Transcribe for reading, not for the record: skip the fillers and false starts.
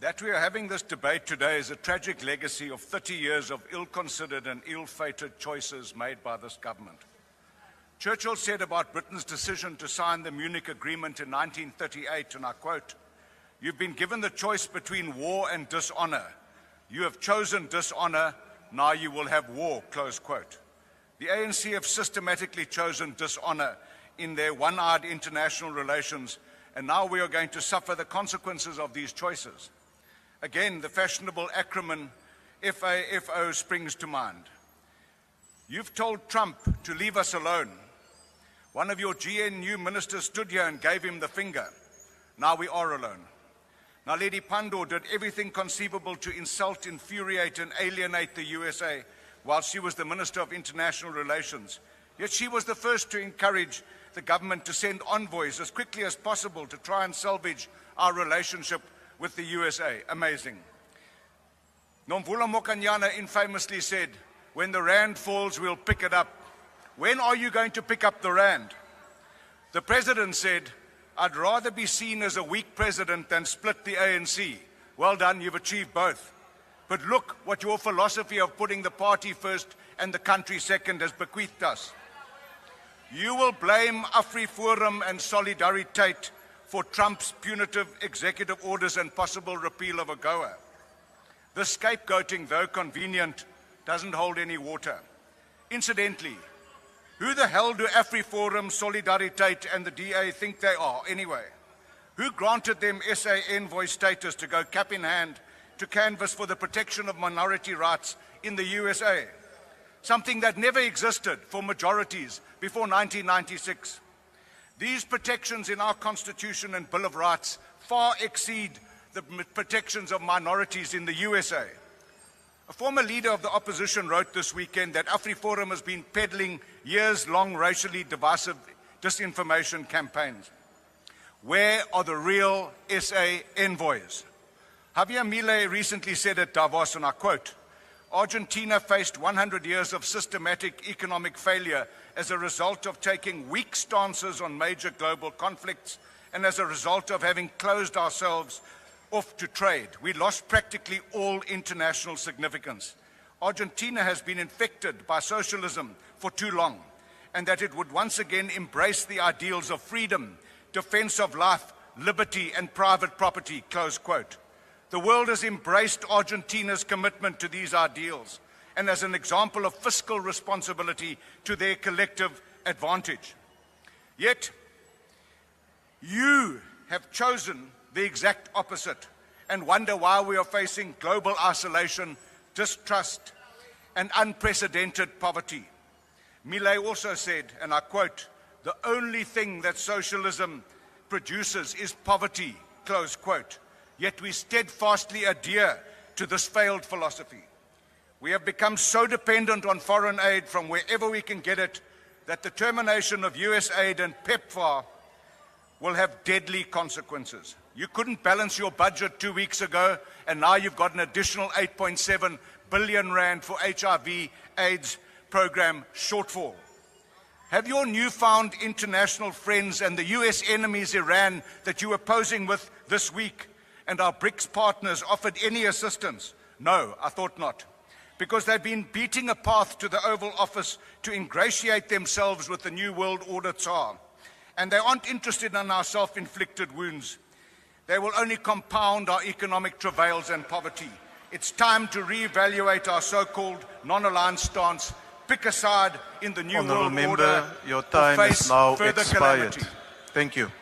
That we are having this debate today is a tragic legacy of 30 years of ill-considered and ill-fated choices made by this government. Churchill said about Britain's decision to sign the Munich Agreement in 1938, and I quote, "You've been given the choice between war and dishonor. You have chosen dishonor, now you will have war," close quote. The ANC have systematically chosen dishonor in their one-eyed international relations, and now we are going to suffer the consequences of these choices. Again, the fashionable acronym FAFO springs to mind. You've told Trump to leave us alone. One of your GNU ministers stood here and gave him the finger. Now we are alone. Naledi Pandor did everything conceivable to insult, infuriate, and alienate the USA while she was the Minister of International Relations. Yet she was the first to encourage the government to send envoys as quickly as possible to try and salvage our relationship with the USA. Amazing. Nomvula Mokanyana infamously said, "When the rand falls, we'll pick it up." When are you going to pick up the rand? The president said, "I'd rather be seen as a weak president than split the ANC." Well done, you've achieved both. But look what your philosophy of putting the party first and the country second has bequeathed us. You will blame AfriForum and Solidariteit for Trump's punitive executive orders and possible repeal of AGOA. This scapegoating, though convenient, doesn't hold any water. Incidentally, who the hell do AfriForum, Solidariteit and the DA think they are anyway? Who granted them SA envoy status to go cap in hand to canvass for the protection of minority rights in the USA? Something that never existed for majorities before 1996. These protections in our Constitution and Bill of Rights far exceed the protections of minorities in the USA. A former leader of the opposition wrote this weekend that AfriForum has been peddling years-long racially divisive disinformation campaigns. Where are the real SA envoys? Javier Milei recently said at Davos, and I quote, "Argentina faced 100 years of systematic economic failure as a result of taking weak stances on major global conflicts and as a result of having closed ourselves off to trade. We lost practically all international significance. Argentina has been infected by socialism for too long, and that it would once again embrace the ideals of freedom, defense of life, liberty, and private property," close quote. The world has embraced Argentina's commitment to these ideals and as an example of fiscal responsibility to their collective advantage. Yet, you have chosen the exact opposite and wonder why we are facing global isolation, distrust, and unprecedented poverty. Milei also said, and I quote, "The only thing that socialism produces is poverty," close quote. Yet we steadfastly adhere to this failed philosophy. We have become so dependent on foreign aid from wherever we can get it that the termination of US aid and PEPFAR will have deadly consequences. You couldn't balance your budget 2 weeks ago, and now you've got an additional 8.7 billion rand for HIV AIDS program shortfall. Have your newfound international friends and the US enemies Iran that you were posing with this week and our BRICS partners offered any assistance? No, I thought not. Because they've been beating a path to the Oval Office to ingratiate themselves with the New World Order Tsar. And they aren't interested in our self-inflicted wounds. They will only compound our economic travails and poverty. It's time to reevaluate our so-called non-aligned stance, pick a side in the New World Order, your time or face is now further expired. calamity. Thank you.